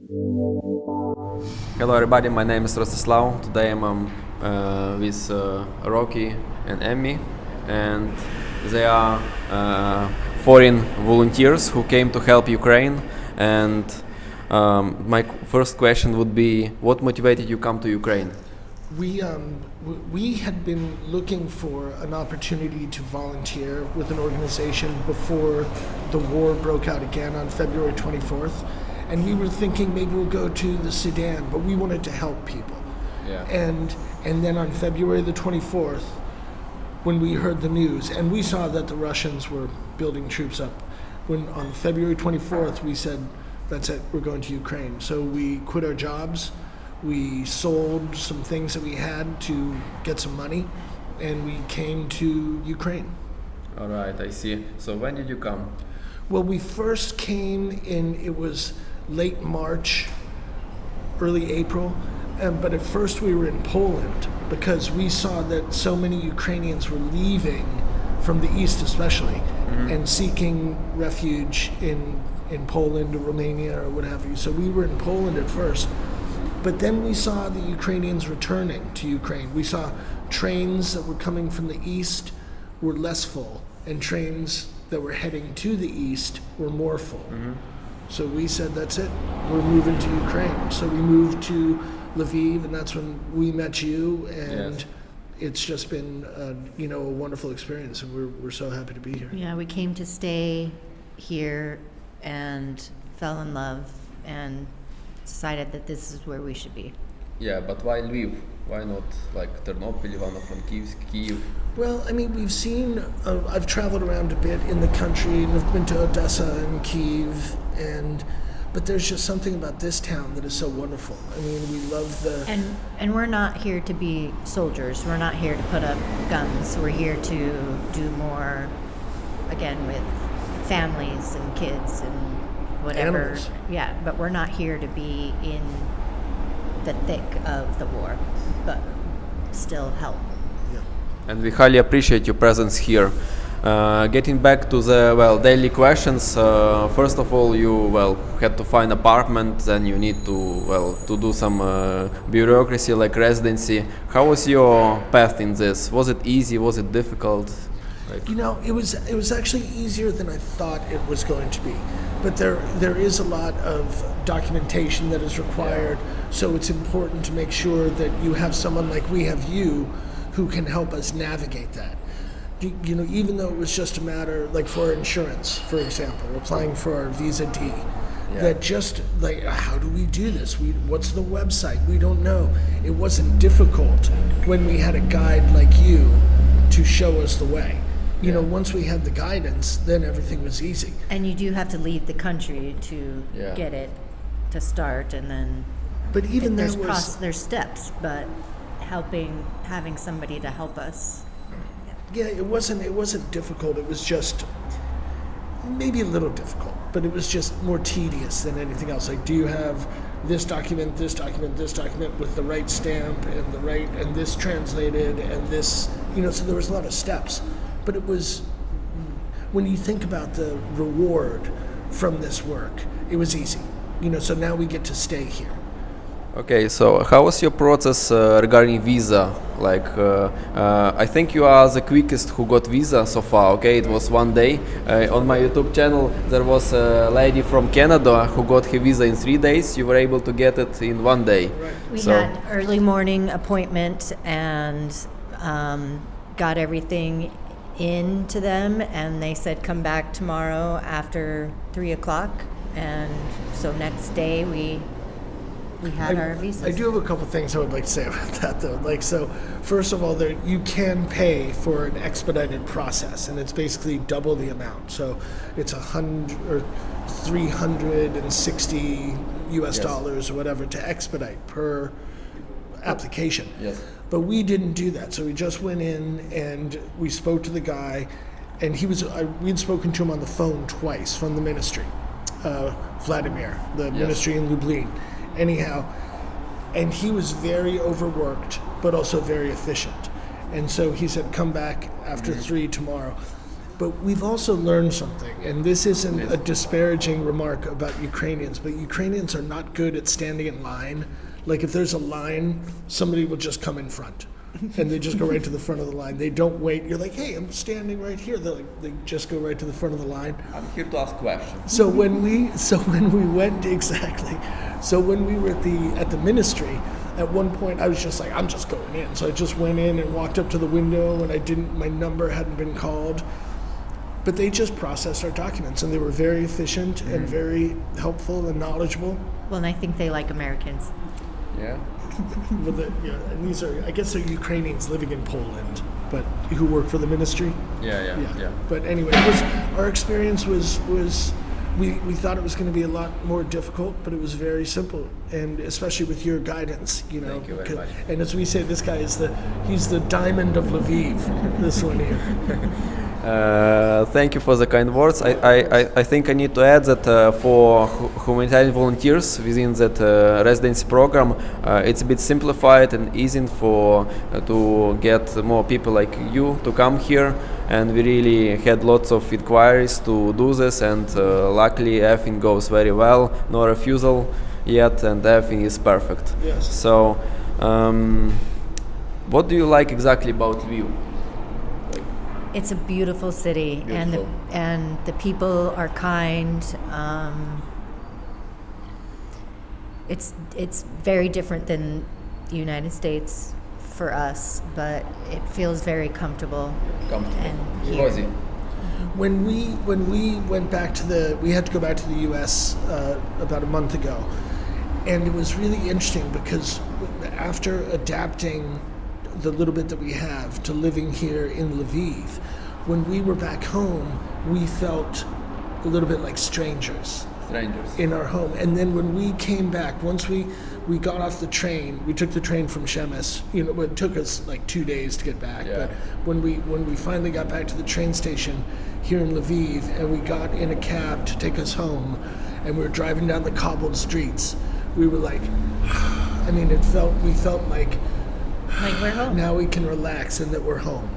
Hello everybody, my name is Rostislav. Today I'm with Rocky and Emmy, and they are foreign volunteers who came to help Ukraine. And my first question would be, what motivated you come to Ukraine? We had been looking for an opportunity to volunteer with an organization before the war broke out again on February 24th. And we were thinking maybe we'll go to the Sudan, but we wanted to help people. Yeah. And then on February the 24th, when we heard the news, and we saw that the Russians were building troops up, when on February 24th we said, that's it, we're going to Ukraine. So we quit our jobs, we sold some things that we had to get some money, and we came to Ukraine. All right, I see. So when did you come? Well, we first came in, it was late March, early April, but at first we were in Poland because we saw that so many Ukrainians were leaving from the east especially, and seeking refuge in Poland or Romania or what have you. So we were in Poland at first, but then we saw the Ukrainians returning to Ukraine. We saw trains that were coming from the east were less full, and trains that were heading to the east were more full. So we said, that's it, we're moving to Ukraine. So we moved to Lviv, and that's when we met you, and yes. It's just been a wonderful experience, and we're so happy to be here. Yeah, we came to stay here and fell in love and decided that this is where we should be. Yeah, but why Lviv? Why not like Ternopil, Ivano-Frankivsk, Kyiv? Well, I mean, we've seen, I've traveled around a bit in the country, and I've been to Odessa and Kyiv, but there's just something about this town that is so wonderful. I mean, we love the... And we're not here to be soldiers. We're not here to put up guns. We're here to do more, again, with families and kids and whatever. Animals. Yeah, but we're not here to be in the thick of the war, but still help. And we highly appreciate your presence here. Getting back to the daily questions. First of all, you had to find apartment. Then you need to do some bureaucracy like residency. How was your path in this? Was it easy? Was it difficult? It was actually easier than I thought it was going to be. But there is a lot of documentation that is required. So it's important to make sure that you have someone like we have you, who can help us navigate that. Even though it was just a matter, like for insurance, for example, applying for our Visa D, that just like, how do we do this? What's the website? We don't know. It wasn't difficult when we had a guide like you to show us the way. Once we had the guidance, then everything was easy. And you do have to leave the country to get it to start, and then. But even there's steps, but having somebody to help us. Yeah, it wasn't difficult. It was just maybe a little difficult, but it was just more tedious than anything else. Like, do you have this document, this document, this document with the right stamp and this translated and this, so there was a lot of steps. But it was, when you think about the reward from this work, it was easy. So now we get to stay here. Okay, so how was your process regarding visa? Like, I think you are the quickest who got visa so far. Okay, it was 1 day. On my YouTube channel, there was a lady from Canada who got her visa in 3 days. You were able to get it in 1 day. Right. We had early morning appointment and got everything in to them, and they said come back tomorrow after 3:00, and so next day we had our visas. I do have a couple things I would like to say about that, though. Like, so first of all, you can pay for an expedited process, and it's basically double the amount. So it's $360 US or whatever to expedite per application. Yes. But we didn't do that. So we just went in and we spoke to the guy, and we'd spoken to him on the phone twice from the ministry, Vladimir, the ministry in Lublin. Anyhow, and he was very overworked, but also very efficient. And so he said, come back after 3 tomorrow. But we've also learned something, and this isn't a disparaging remark about Ukrainians, but Ukrainians are not good at standing in line. Like if there's a line, somebody will just come in front. And they just go right to the front of the line. They don't wait. You're like, hey, I'm standing right here. They just go right to the front of the line. I'm here to ask questions. So when we went exactly, so when we were at the ministry, at one point I was just like, I'm just going in. So I just went in and walked up to the window, and my number hadn't been called. But they just processed our documents, and they were very efficient and very helpful and knowledgeable. Well, and I think they like Americans. Yeah. And these are, I guess, they're Ukrainians living in Poland, but who work for the ministry. Yeah. But anyway, our experience was we thought it was going to be a lot more difficult, but it was very simple, and especially with your guidance, you know. Thank you very much. And as we say, this guy he's the diamond of Lviv. This one here. Thank you for the kind words. I think I need to add that for humanitarian volunteers within that residency program, it's a bit simplified and easy for to get more people like you to come here. And we really had lots of inquiries to do this, and luckily everything goes very well. No refusal yet, and everything is perfect. Yes. So, what do you like exactly about Lviv? It's a beautiful city, Beautiful. and the people are kind. It's very different than the United States for us, but it feels very comfortable. And here. Cozy. When we went back we had to go back to the U.S. About a month ago, and it was really interesting because after adapting the little bit that we have to living here in Lviv, when we were back home, we felt a little bit like strangers in our home. And then when we came back, once we got off the train, we took the train from Shemes. You know, it took us like 2 days to get back. Yeah. But when we finally got back to the train station here in Lviv, and we got in a cab to take us home, and we were driving down the cobbled streets, we were like, I mean, we felt like we're home. now we can relax and that we're home,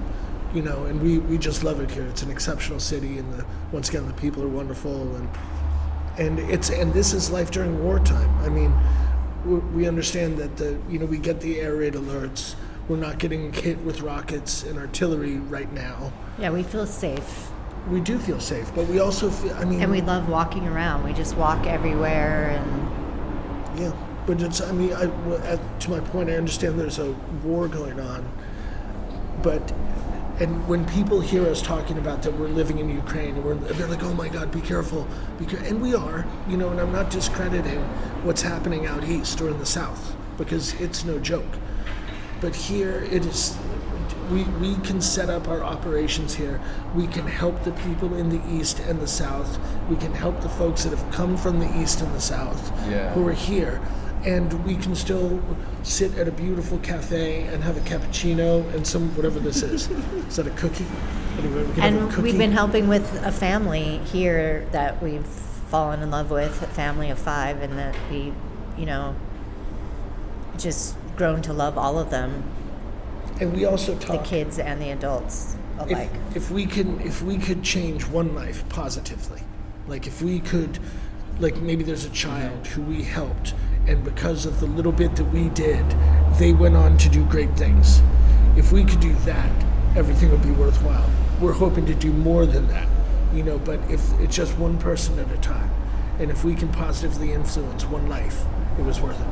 you know, and we just love it here. It's an exceptional city, and once again the people are wonderful, and this is life during wartime. I mean, we understand that we get the air raid alerts. We're not getting hit with rockets and artillery right now. Yeah, we feel safe. We do feel safe, but we also feel, I mean, And we love walking around. We just walk everywhere, and yeah. But it's, I mean, to my point, I understand there's a war going on, and when people hear us talking about that we're living in Ukraine, and they're like, oh my God, be careful, and we are, you know, and I'm not discrediting what's happening out east or in the south, because it's no joke. But here it is, we can set up our operations here. We can help the people in the east and the south. We can help the folks that have come from the east and the south who are here. And we can still sit at a beautiful cafe and have a cappuccino and some whatever this is. Is that a cookie? Anyway, we can have a cookie. We've been helping with a family here that we've fallen in love with, a family of 5, and that we, you know, just grown to love all of them, And we also the talk. kids and the adults alike. If we could change one life positively, like if we could, like maybe there's a child who we helped, and because of the little bit that we did, they went on to do great things. If we could do that, everything would be worthwhile. We're hoping to do more than that, you know, but if it's just one person at a time, and if we can positively influence one life, it was worth it.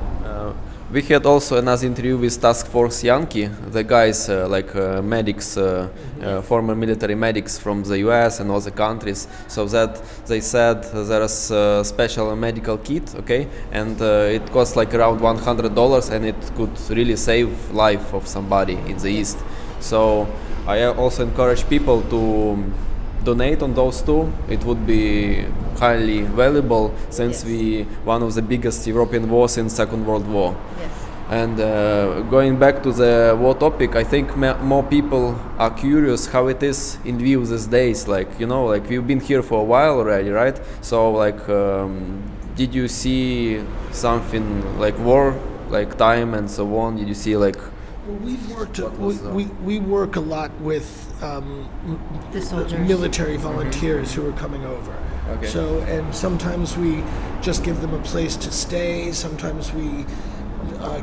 We had also another interview with Task Force Yankee, the guys medics, former military medics from the US and other countries. So that they said there is a special medical kit, okay, and it costs like around $100, and it could really save life of somebody in the East. So I also encourage people to donate on those two. It would be highly valuable, since one of the biggest European wars in Second World War. Yes. And going back to the war topic, I think more people are curious how it is in Lviv these days. Like, you know, like we've been here for a while already, right? So like, did you see something like war, like time and so on? Did you see like Well, we've worked. What was, We work a lot with The soldiers. military volunteers who are coming over. Okay. So, and sometimes we just give them a place to stay. Sometimes we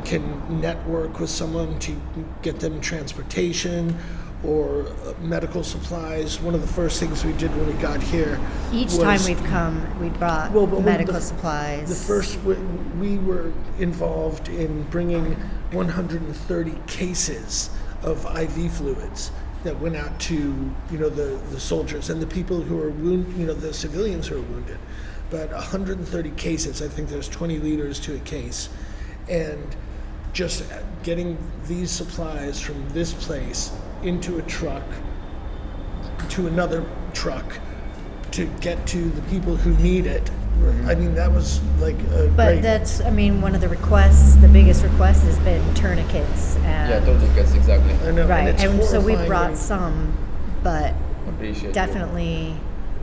can network with someone to get them transportation or medical supplies. One of the first things we did when we got here. Each was, time we've come, we brought Well, but medical the supplies. The first, we were involved in bringing 130 cases of IV fluids that went out to, the soldiers and the people who are wounded, the civilians who are wounded. But 130 cases, I think there's 20 liters to a case. And just getting these supplies from this place into a truck, to another truck, to get to the people who need it. I mean, that was like a But great. that's, one of the requests, the biggest request has been tourniquets. And Yeah, tourniquets, exactly. I know, Right, and, it's and so we horrifying brought when- some, but Appreciate definitely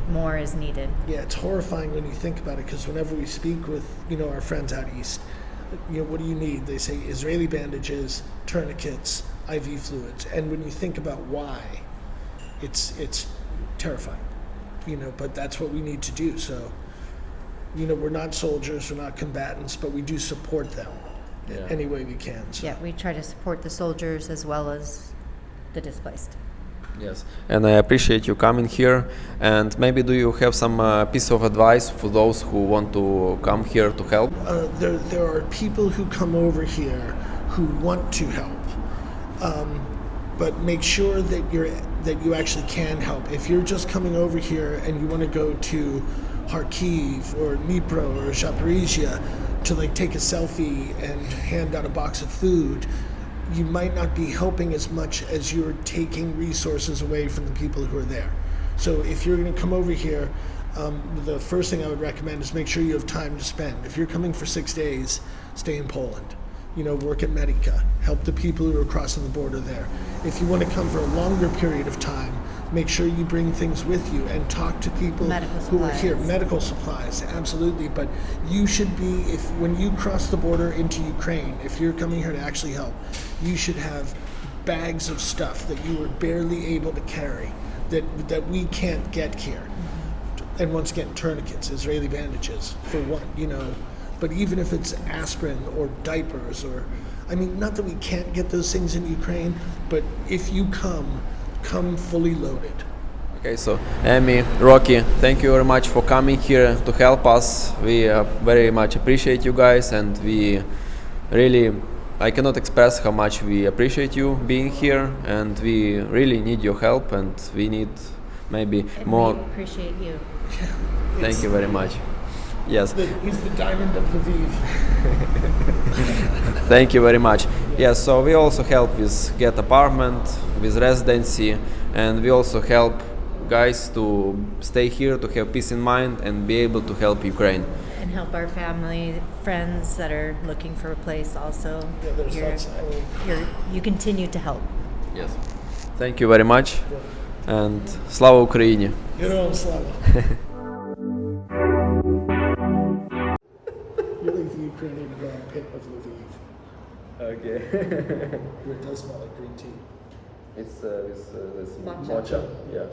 more is needed. Yeah, it's horrifying when you think about it, because whenever we speak with, our friends out east, what do you need? They say Israeli bandages, tourniquets, IV fluids. And when you think about why, it's terrifying, but that's what we need to do. So, we're not soldiers, we're not combatants, but we do support them any way we can. So. Yeah, we try to support the soldiers as well as the displaced. Yes, and I appreciate you coming here. And maybe do you have some piece of advice for those who want to come here to help? There are people who come over here who want to help, but make sure that you actually can help. If you're just coming over here and you want to go to Kharkiv or Dnipro or Zaporizhia to take a selfie and hand out a box of food, you might not be helping as much as you're taking resources away from the people who are there. So if you're going to come over here, the first thing I would recommend is make sure you have time to spend. If you're coming for 6 days, stay in Poland. Work at Medica, help the people who are crossing the border there. If you want to come for a longer period of time, make sure you bring things with you and talk to people who are here. Medical supplies, absolutely. But you should be, when you cross the border into Ukraine, if you're coming here to actually help, you should have bags of stuff that you were barely able to carry that we can't get here. And once again, tourniquets, Israeli bandages, for one, But even if it's aspirin or diapers not that we can't get those things in Ukraine, but if you come fully loaded. Okay, so Emmy, Rocky, thank you very much for coming here to help us. We very much appreciate you guys, and we really, I cannot express how much we appreciate you being here, and we really need your help, and we need maybe And more. we appreciate you. Thank you very much. Yes. He's the diamond of Lviv. Thank you very much. Yes, so we also help with get apartment, with residency, and we also help guys to stay here, to have peace in mind and be able to help Ukraine. And help our family, friends that are looking for a place also. Yeah, there's lots. You continue to help. Yes. Thank you very much. And слава Україні! Героям слава. You're like the Ukrainian Brad Pitt of Lviv. Okay. It does smell like green tea. It's this Matcha. matcha. Yeah.